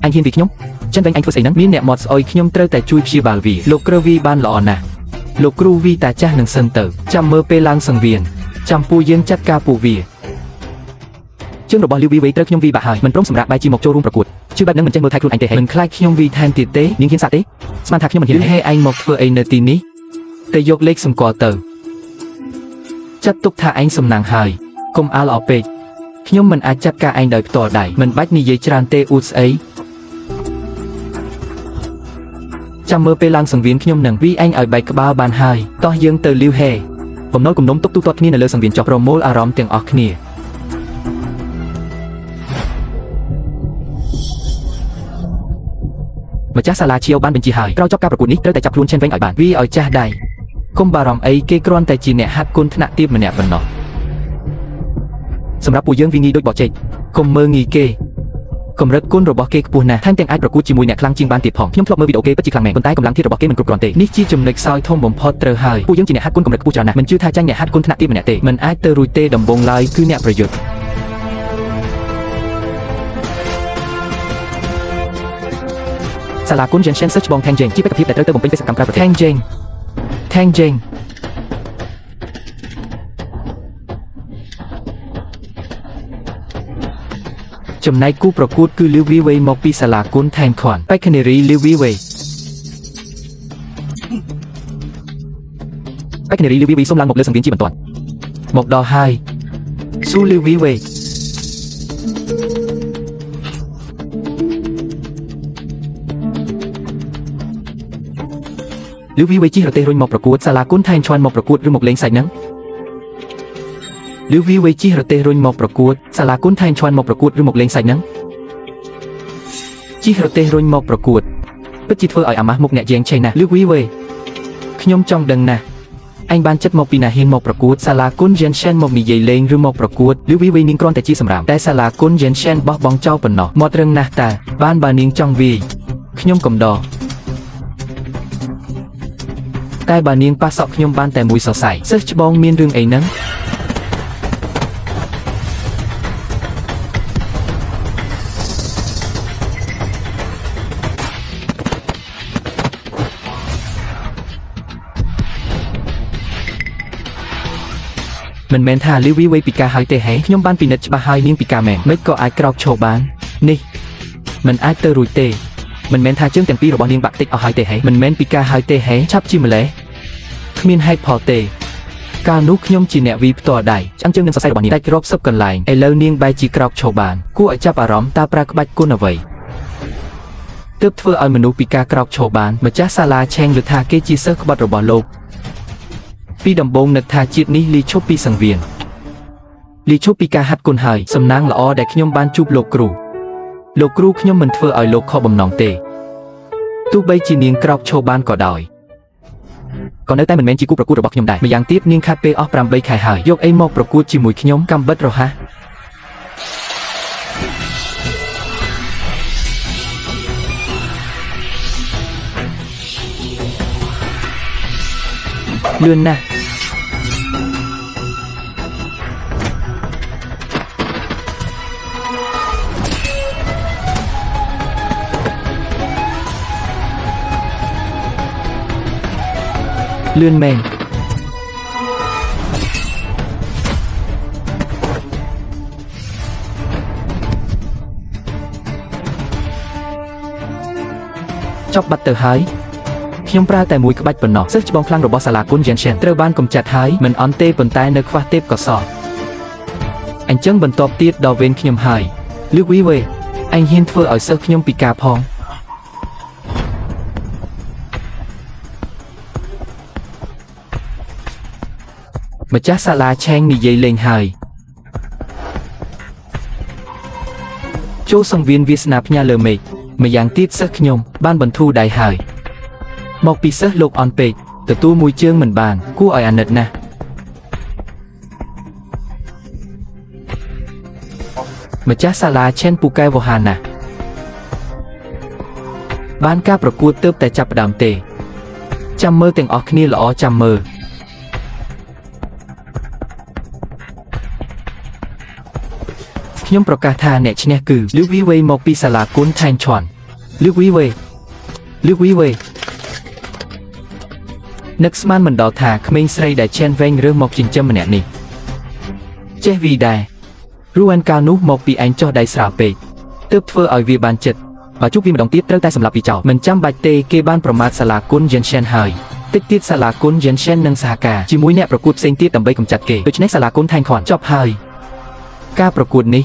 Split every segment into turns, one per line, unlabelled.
anh hiên vì nhung chân vánh anh thua sấy nắng miên nẹt mọt oi nhung trơ tại chui chi bào vì lục kêu vi ban lọ nè lục kêu vi ta cha nâng sơn tử chăm mơ pê lang sừng viền chăm pu dương chắt ca pu vỉa chương độ bò lưu vi với trơ nhung vi bạ hài mình prom sầm rạp bài chi một châu rungประกวดชื่อบัดนั้นมันเจนเมื่อไทยครูอันเตะมันคล้ายnhung viแทนติดเต้ยิ่งหินสาเต้สมันทักnhungมันหินให้anh một vừa anhตีนี้แต่ยกเล็กสมกอเตอจัดตุกท่าanhสมนางหายกลมอาลอเปខ្ញុំមិនអាចចាត់ការឯងដោយផ្ទាល់ដៃមិនបាច់និយាយច្រើនទេអ៊ូស្អីចាំមើលពេលឡើងសង្វៀនខ្ញុំនឹងវីឯងឲ្យបែកក្បាលបានហើយតោះយើងទៅលាវហេបំណុលគំនុំទុកទូទាត់គ្នានៅលើសង្វៀនចោះប្រមូលអារម្មណ៍ទាំងអស់គ្នាម្ចាស់សាលាជាវបានបញ្ជាហើយក្រោយចប់ការប្រកួតនេះត្រូវតែចាប់ខ្លួនឆេនវិញឲ្យបានវីឲ្យចាស់ដៃកុំបារម្ភអីគេគ្រាន់តែជាអ្នកហាត់គុណថ្នាក់ទាបម្នាក់ប៉ុណ្ណោះសម្រាប់ពួកយើងវាងាយដូចបោះចេកកុំមើងងាយគេកម្រិតគុណរបស់គេខ្ពស់ណាស់ថែមទាំងអាចប្រកួតជាមួយអ្នកខ្លាំងជាងបានទៀតផងខ្ញុំធ្លាប់មើលវីដេអូគេពិតជាខ្លាំងមែនប៉ុន្តែកម្លាំងធាតុរបស់គេមិនគ្រប់គ្រាន់ទេនេះជាចំណុចខ្សោយធំបំផុតត្រូវហើយពួកយើងជាអ្នកហាត់គុណកម្រិតខ្ពស់ច្រើនណាស់មិនជឿថាចាញ់អ្នកហាត់គុណថ្នាក់ទាបម្នាក់ទេមិនអាចទៅរួចទេដំបូងឡើយគឺអ្នកប្រយុទ្ធសាលាគុណ Jensen Search បង Thang Jeng ជាបេក្ខភាពដែលត្រូវទៅបំពេញបេសកកម្មក្រៅប្រទេស Thang Jengចំណែកគូប្រកួតគឺលីវីវេមកពីសាលាគុណថែនខនបេក្ខនារីលីវីវេសូមឡើងមកលើសង្វៀនជាបន្ទាន់មកដល់ហើយស៊ូលីវីវេលីវីវេជិះរទេះរុញមកប្រកួតសាលាគុណថែនខនមកប្រកួតឬមកលេងសាច់ហ្នឹងលីវីវេជិះរទេះរុញមកប្រកួតសាលាគុណថែនឈាន់មកប្រកួតឬមកលេងសាច់ហ្នឹងជិះរទេះរុញមកប្រកួតពិតជាធ្វើឲ្យអាម៉ាស់មុខអ្នកជាងឆេណាស់លីវីវេខ្ញុំចង់ដឹងណាស់អញបានចិត្តមកពីណាហ៊ានមកប្រកួតសាលាគុណ Jensen មកនិយាយលេងឬមកប្រកួតលីវីវេនាងគ្រាន់តែជាសម្រាប់តែសាលាគុណ Jensen បោះបង់ចោលប៉ុណ្ណោះមាត់រឹងណាស់តើបានបើនាងចង់វាយខ្ញុំកំដរតែបើនាងប៉ះសក់ខ្ញុំបានតែមួយសរសៃសិស្សច្បងមានរឿងអីហ្នឹងមិនមែនថាលីវីវេពីការហើយទេហេខ្ញុំបានពិនិត្យច្បាស់ហើយនាងពីការមែនមិនក៏អាចក្រោកឈរបាននេះមិនអាចទៅរួចទេមិនមែនថាជើងទាំងពីររបស់នាងបាក់តិចអស់ហើយទេហេមិនមែនពីការហើយទេហេឆាប់ជាម្លេះគ្មានហេតុផលទេកាលនោះខ្ញុំជាអ្នកវីផ្ទាល់ដៃឆ្អឹងជើងនិងសរសៃរបស់នាងដាច់រកសឹបកន្លែងឥឡូវនាងបែរជាក្រោកឈរបានគួរឲ្យចាប់អារម្មណ៍តើប្រើក្បាច់គុណអ្វីទើបធ្វើឲ្យមនុស្សពីការក្រោកឈរបានម្ចាស់សាលាឆេងលើថាគេជាសិស្សក្បត់របស់លោកពីដំបូងនឹកថាជាតិនេះលីឈប់ពីសង្វៀនលីឈប់ពីការហាត់គុណហើយសំណាងល្អដែលខ្ញុំបានជួបលោកគ្រូខ្ញុំមិនធ្វើឲ្យលោកខកបំណងទេទោះបីជានាងក្រោកឈរបានក៏ដោយក៏នៅតែមិនមែនជាគូប្រកួតរបស់ខ្ញុំដែរម្យ៉ាងទៀតនាងខាត់ពេលអស់8ខែហើយយកអីមកប្រកួតជាមួយខ្ញុំកំបិតរហ័សលឿនណាស់លឿនមែនចប់បាត់ទៅហើយខ្ញុំប្រើតែមួយក្បាច់ប៉ុណ្ណោះសិស្សច្បងខ្លាំងរបស់សាលាគុណ Jensen ត្រូវបានកំចាត់ហើយមិនអន់ទេប៉ុន្តែនៅខ្វះទេពកោសល្យអញ្ចឹងបន្ទាប់ទៀតដល់វេនខ្ញុំហើយលីវីវេអញហ៊ានធ្វើឲ្យសិស្សខ្ញុំពិការផងម្ចាស់សាលាឆេងនិយាយលេងហើយចូលសង្វៀនវាសនាផ្ញើលើមេឃម្យ៉ាងទៀតសិស្សខ្ញុំបានបន្ធូរដៃហើយមកពីសិស្សលោកអន់ពេកទទួលមួយជើងមិនបានគួរឲ្យអាណិតណាស់ម្ចាស់សាលាឆេនពូកែវហាណាបានការប្រកួតទើបតែចាប់ផ្ដើមទេចាំមើលទាំងអស់គ្នាល្អចាំមើលខ្ញុំប្រកាសថាអ្នកឈ្នះគឺលីវីវេមកពីសាលាគុណថែនឈាន់ เลือกวิเวเลือกวิเวนึกสมานมันดอถาเขมงสไลได้เช่นเวงเรื่องหมกจินเจมมันนี่เจวีได้รู้อันกาวนุหมกปีอันจ่อได้สาวเปเติบเฟอเอาวีบานเจ็ดvà chúc vì mà đồng tiết tới tay sầm lập vì chào mình chăm bài tê kê ban promat sala côn gen shen hơi tích tiết sala côn gen shen nâng xa cả chỉ mũi nẹtประกวดเซนติดต่ำใบกำจัดเกย์โดยเฉพาะสลาคอนแทงขอนจอบhơiการประกวดนี้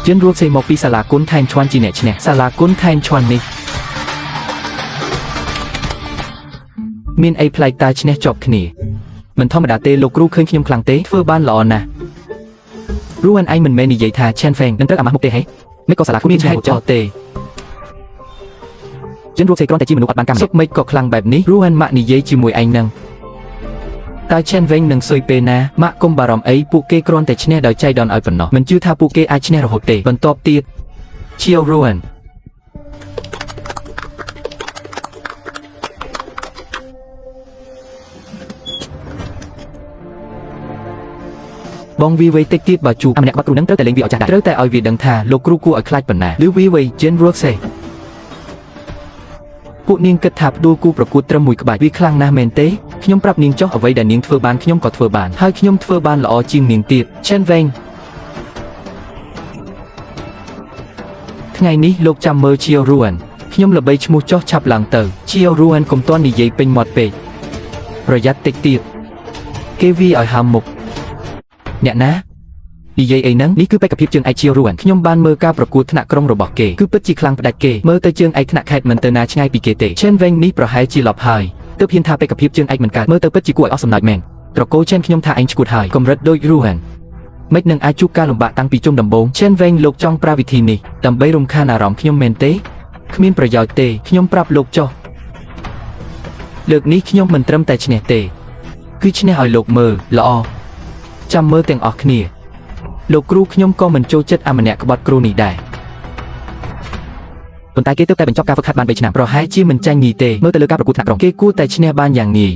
เจนรูปเซมอปีสลาคอนแทงชวนจีเนชเนี่ยสลาคอนแทงชวนนี้มีนไอพลายตาชเนจบขณีมันธรรมดาเตโลกรู้เคยขยมคลังเตเฟอร์บ้านหล่อนะรู้อันไอมันเมนี่ใหญ่ทาเชนแฟงนั่นเตอร์อามาหุบเตให้ไม่ก็สลาคุณมีนให้จอเตเจนรูปเซกรอนแต่จีมนุษย์บางกรรมซุกไม่ก็คลังแบบนี้รู้อันมะนี่ใหญ่จีมวยไอนังตาเชนเวงนังซอยเปนะมะกมบารอมไอปูเกกรอนแต่ชเนดอยใจดอนไอปนเนาะมันชื่อท่าปูเกไอชเนระหดเตบนตอบตีเชียวรู้อันบองวีเวติติดบาจูอันนี้บัตรนั้นเติร์แต่เล็งวีออกจากได้เติร์แต่เอาวีดังทาโลกรูกูเอาคลายปัญหาหรือวีเวเจนรัวเซผู้นิ่งกระทับดูกูประกุดตรมุยกบายวิคลังนาเมนเต้ขยมปรับนิ่งจ่อเอาไว้แต่นิ่งเทอร์บานขยมกอดเทอร์บานให้ขยมเทอร์บานละอจิงนิ่งติดเช่นเวงไงนี้โลกจำเมอเชียวรวนขยมระเบิดชมูจ่อฉับหลังเตอเชียวรวนกลมต้นนิเยเป็นหมดเปย์ประหยัดติดติดเกวีเอาหามมุกเนี่ยนะดีเจไอ้นั้นนี่คือไปกับพิบเจิงไอเชียวรวนขยมบานเมื่อการประกวดธนากรองระบอกเกคือเปิดจีคลังประดัดเกเมื่อเตยเจิงไอธนาแคดมันเตอนาช่างปีเกเตเช่นเวงนี้ประหายจีหลอบหายเตอเพียนทาไปกับพิบเจิงไอเหมือนกันเมื่อเตอเปิดจีกวยออสมนัยแมงตระโกเช่นขยมทาไอจีกุดหายกมรัดโดยรวนไม่นึงไอจุกการลงบะตั้งปีจุ่มดำบงเช่นเวงโลกจ้องปราวิธีนี้ดำใบรมคานารอมขยมเมนเตขมิ้นประยอยเตขยมปรับโลกจ่อเลือกนี้ขยมมันเติมแต่ชเนเตคือชเนหอยโลกเมื่อละอจำเมื่อแต่งออกเนียโลกครูขยมก็มันโจเจ็ดอามันเนี่ยกบฏครูนี่ได้ตนตายเกตเตอร์แต่เป็นจอบการฝึกหัดบานไปชนะเพราะให้ชีมันแจ้งงีเตเมื่อแต่เลือกการประกวดหนักรองเกกู้แต่ชนะบานอย่างงี